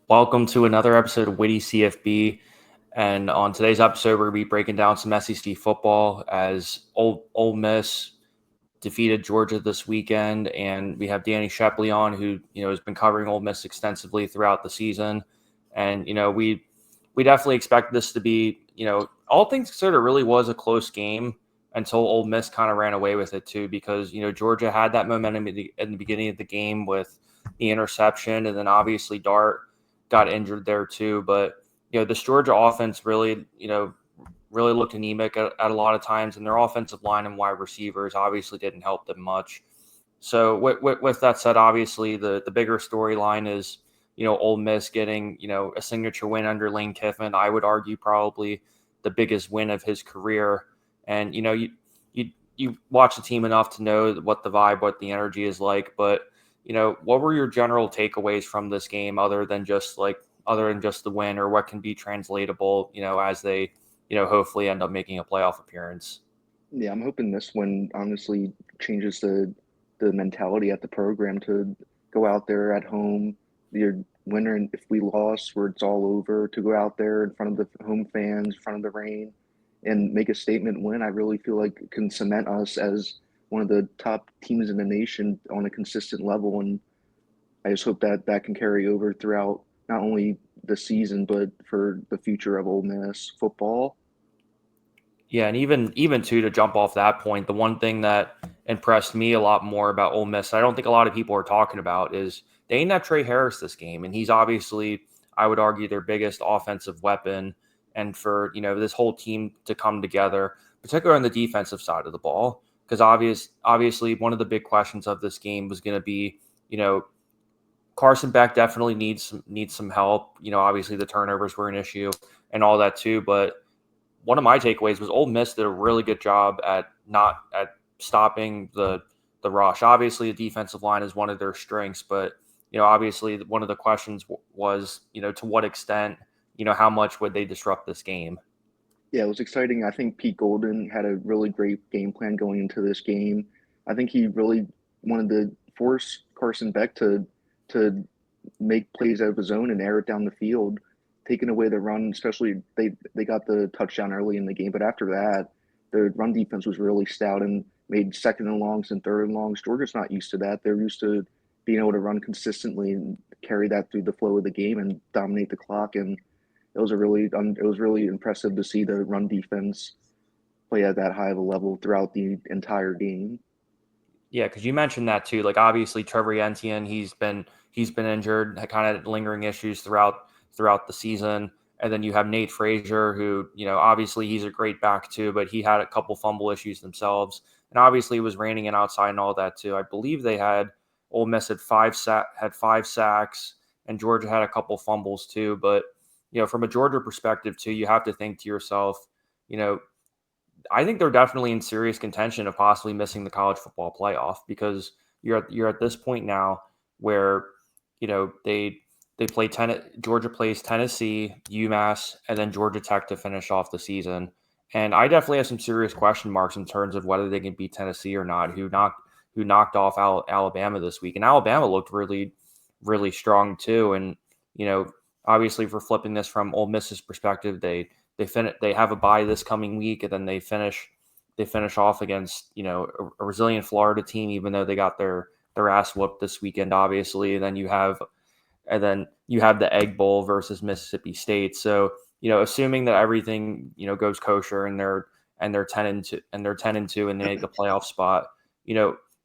Welcome to another episode of Witty CFB. And on today's episode, we're going to be breaking down some SEC football as Ole Miss defeated Georgia this weekend. And we have Danny Sheply on, who has been covering Ole Miss extensively throughout the season. And we definitely expect this to be, all things considered, it really was a close game until Ole Miss kind of ran away with it too, because Georgia had that momentum in the beginning of the game with the interception, and then obviously Dart got injured there too. But this Georgia offense really looked anemic at a lot of times, and their offensive line and wide receivers obviously didn't help them much. So with that said, obviously the bigger storyline is Ole Miss getting a signature win under Lane Kiffin. I would argue probably the biggest win of his career. And you watch the team enough to know what the vibe, what the energy is like. But what were your general takeaways from this game, other than just the win, or what can be translatable, as they hopefully end up making a playoff appearance? Yeah, I'm hoping this one honestly changes the mentality at the program to go out there at home. You're winner, and if we lost, where it's all over, to go out there in front of the home fans, in front of the rain, and make a statement win. I really feel like it can cement us as one of the top teams in the nation on a consistent level, and I just hope that that can carry over throughout not only the season but for the future of Ole Miss football. Yeah, and even too, to jump off that point, the one thing that impressed me a lot more about Ole Miss, I don't think a lot of people are talking about, is they didn't have Trey Harris this game, and he's obviously, I would argue, their biggest offensive weapon. And for this whole team to come together, particularly on the defensive side of the ball, because obviously one of the big questions of this game was going to be, Carson Beck definitely needs some help. Obviously the turnovers were an issue and all that too, but one of my takeaways was Ole Miss did a really good job at not at stopping the rush. Obviously, the defensive line is one of their strengths, but obviously one of the questions was, to what extent, how much would they disrupt this game? Yeah, it was exciting. I think Pete Golden had a really great game plan going into this game. I think he really wanted to force Carson Beck to make plays out of his own and air it down the field, taking away the run. Especially they got the touchdown early in the game, but after that, the run defense was really stout and made second and longs and third and longs. Georgia's not used to that. They're used to being able to run consistently and carry that through the flow of the game and dominate the clock. And it was really impressive to see the run defense play at that high of a level throughout the entire game. Yeah, because you mentioned that too. Like obviously Trevor Etienne, he's been injured, had kind of lingering issues throughout the season. And then you have Nate Frazier, who obviously he's a great back too, but he had a couple fumble issues themselves, and obviously was raining and outside and all that too. I believe they had Ole Miss had five sacks, and Georgia had a couple fumbles too. But from a Georgia perspective too, you have to think to yourself, you know, I think they're definitely in serious contention of possibly missing the college football playoff, because you're at this point now where they play Georgia plays Tennessee, UMass, and then Georgia Tech to finish off the season. And I definitely have some serious question marks in terms of whether they can beat Tennessee or not, who knocked off Alabama this week. And Alabama looked really, really strong too. And you know, obviously, for flipping this from Ole Miss's perspective, they have a bye this coming week, and then they finish off against a resilient Florida team, even though they got their ass whooped this weekend, obviously. And then you have the Egg Bowl versus Mississippi State. So assuming that everything goes kosher, and they're 10-2 and they make the playoff spot,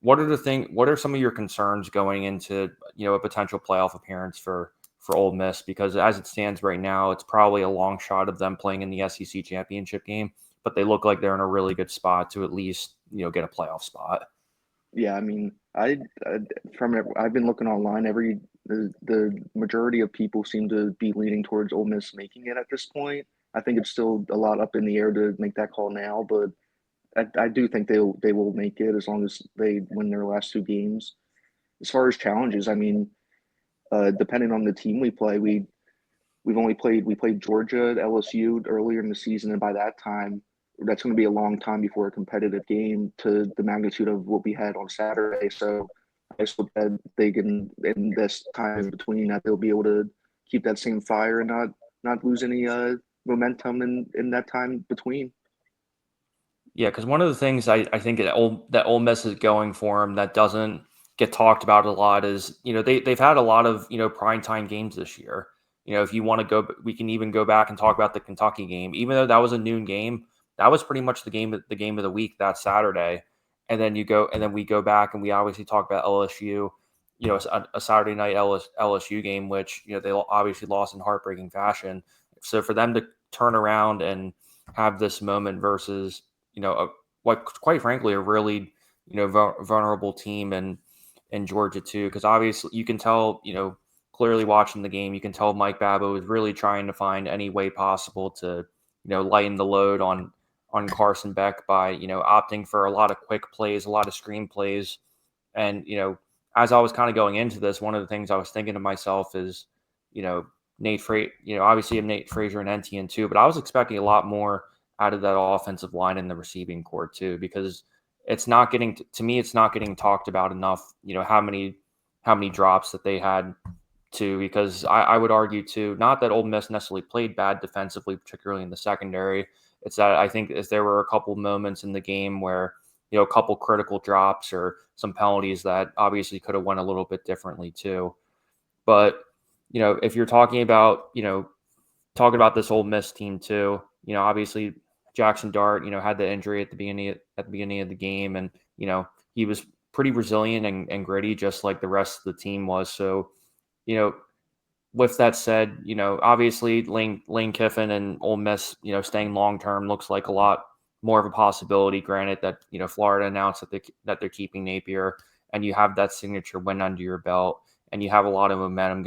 what are some of your concerns going into a potential playoff appearance for Ole Miss? Because as it stands right now, it's probably a long shot of them playing in the SEC championship game, but they look like they're in a really good spot to at least get a playoff spot. Yeah, I mean, I from it, I've been looking online. The majority of people seem to be leaning towards Ole Miss making it at this point. I think it's still a lot up in the air to make that call now, but I do think they will make it as long as they win their last two games. As far as challenges, I mean, depending on the team we play, we played Georgia, LSU earlier in the season, and by that time, that's going to be a long time before a competitive game to the magnitude of what we had on Saturday. So I just hope that they can, in this time in between, that they'll be able to keep that same fire and not lose any momentum in that time between. Yeah, because one of the things I think that Ole Miss is going for them that doesn't get talked about a lot is, they've had a lot of, prime time games this year. If you want to go, we can even go back and talk about the Kentucky game, even though that was a noon game. That was pretty much the game of the week that Saturday. And then we go back and we obviously talk about LSU, a Saturday night LSU game, which, they obviously lost in heartbreaking fashion. So for them to turn around and have this moment versus, what quite frankly a really, vulnerable team in Georgia too, because obviously you can tell, clearly watching the game, you can tell Mike Babbo is really trying to find any way possible to, lighten the load on Carson Beck by, opting for a lot of quick plays, a lot of screen plays. And, as I was kind of going into this, one of the things I was thinking to myself is, you know, obviously Nate Frazier and NTN too, but I was expecting a lot more out of that offensive line in the receiving core too, because it's not getting to me, it's not getting talked about enough, how many drops that they had too, because I would argue too, not that Ole Miss necessarily played bad defensively, particularly in the secondary. It's that I think as there were a couple moments in the game where, a couple critical drops or some penalties that obviously could have went a little bit differently too. But, if you're talking about this Ole Miss team too, obviously Jaxson Dart, had the injury at the beginning of the game, and he was pretty resilient and gritty, just like the rest of the team was. So, you know, with that said, obviously Lane Kiffin and Ole Miss, staying long term looks like a lot more of a possibility. Granted that Florida announced that they're keeping Napier, and you have that signature win under your belt, and you have a lot of momentum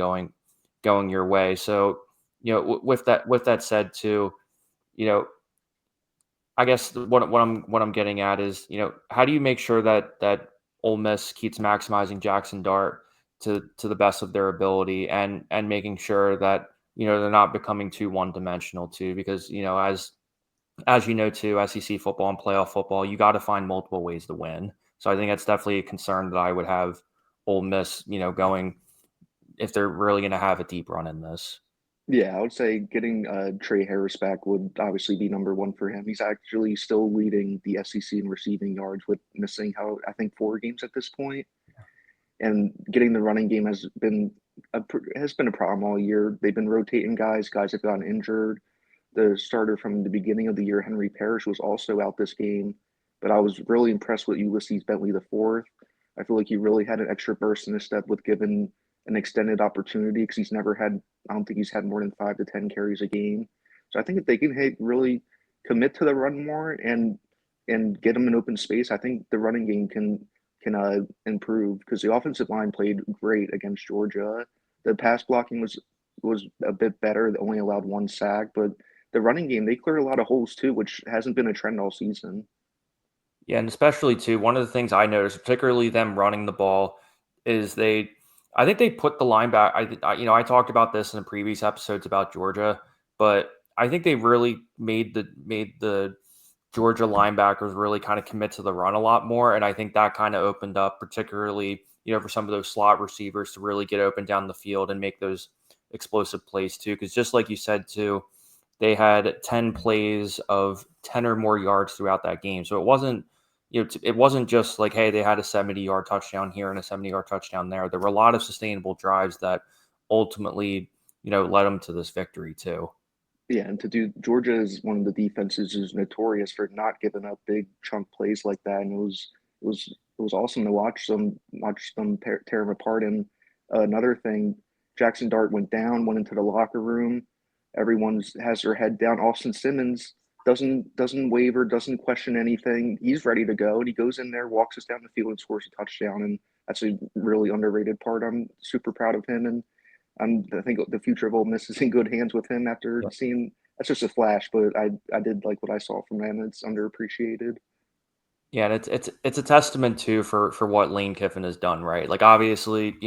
going your way. So, with that said too, you know, I guess what I'm getting at is, how do you make sure that Ole Miss keeps maximizing Jaxson Dart to the best of their ability, and making sure that they're not becoming too one dimensional too, because as you know too, SEC football and playoff football, you got to find multiple ways to win. So I think that's definitely a concern that I would have Ole Miss, going if they're really going to have a deep run in this. Yeah, I would say getting Trey Harris back would obviously be number one for him. He's actually still leading the SEC in receiving yards with missing how I think 4 games at this point. And getting the running game has been a problem all year. They've been rotating guys. Guys have gotten injured. The starter from the beginning of the year, Henry Parrish, was also out this game. But I was really impressed with Ulysses Bentley the fourth. I feel like he really had an extra burst in his step with given an extended opportunity because he's never had. I don't think he's had more than 5 to 10 carries a game. So I think if they can really commit to the run more and get him in open space, I think the running game can improve because the offensive line played great against Georgia. The pass blocking was a bit better. They only allowed 1 sack, but the running game they cleared a lot of holes too, which hasn't been a trend all season. Yeah, and especially too, one of the things I noticed, particularly them running the ball, is I think they put the linebacker. I talked about this in the previous episodes about Georgia, but I think they really made the Georgia linebackers really kind of commit to the run a lot more, and I think that kind of opened up, particularly for some of those slot receivers to really get open down the field and make those explosive plays too. Because just like you said too, they had 10 plays of 10 or more yards throughout that game, so it wasn't just like, hey, they had a 70-yard touchdown here and a 70-yard touchdown there. There were a lot of sustainable drives that ultimately, led them to this victory too. Yeah, and to do Georgia is one of the defenses who's notorious for not giving up big chunk plays like that, and it was awesome to watch them tear them apart. And another thing, Jaxson Dart went down, went into the locker room. Everyone has their head down. Austin Simmons doesn't waver, doesn't question anything. He's ready to go, and he goes in there, walks us down the field, and scores a touchdown. And that's a really underrated part. I'm super proud of him, and I think the future of Ole Miss is in good hands with him after seeing. That's just a flash, but I did like what I saw from him. It's underappreciated. Yeah, and it's a testament too for what Lane Kiffin has done, right? Like obviously,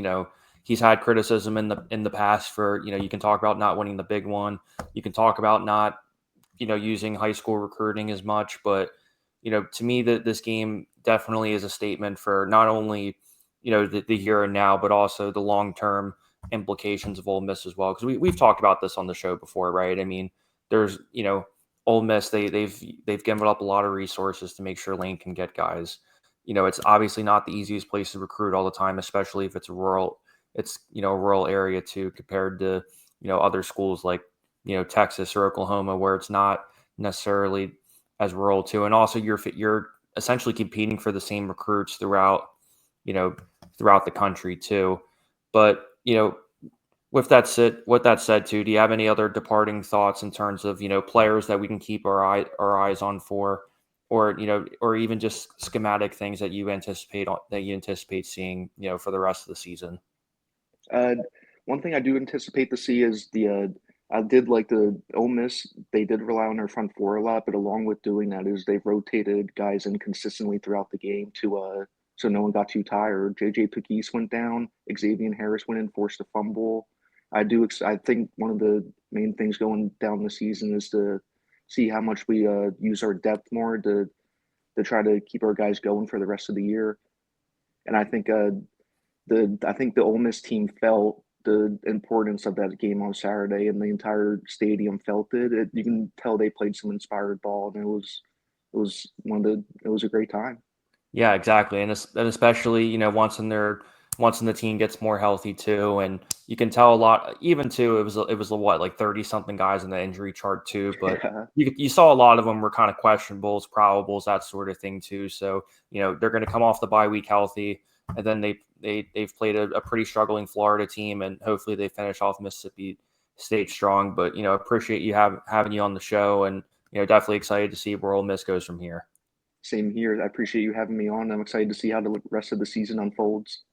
he's had criticism in the past for, you can talk about not winning the big one. You can talk about not, using high school recruiting as much, but to me that this game definitely is a statement for not only, the here and now, but also the long term implications of Ole Miss as well, because we've talked about this on the show before, right? I mean, there's Ole Miss, they've given up a lot of resources to make sure Lane can get guys. It's obviously not the easiest place to recruit all the time, especially if it's a rural area too, compared to other schools like Texas or Oklahoma, where it's not necessarily as rural too. And also you're essentially competing for the same recruits throughout the country too. But with that said too, do you have any other departing thoughts in terms of players that we can keep our eyes on for, or even just schematic things that you anticipate seeing for the rest of the season? One thing I do anticipate to see is I did like the Ole Miss. They did rely on their front four a lot, but along with doing that is they've rotated guys in consistently throughout the game to so no one got too tired. JJ Pegues went down. Xavier Harris went in, forced a fumble. I think one of the main things going down the season is to see how much we use our depth more to try to keep our guys going for the rest of the year. And I think the Ole Miss team felt the importance of that game on Saturday, and the entire stadium felt it. You can tell they played some inspired ball, and it was a great time. Yeah, exactly, and especially once the team gets more healthy too, and you can tell a lot. Even too, it was what, like 30 something guys in the injury chart too, but Yeah, you saw a lot of them were kind of questionables, probables, that sort of thing too. So they're going to come off the bye week healthy, and then they've played a pretty struggling Florida team, and hopefully they finish off Mississippi State strong. But appreciate having you on the show, and definitely excited to see where Ole Miss goes from here. same here. I appreciate you having me on. I'm excited to see how the rest of the season unfolds.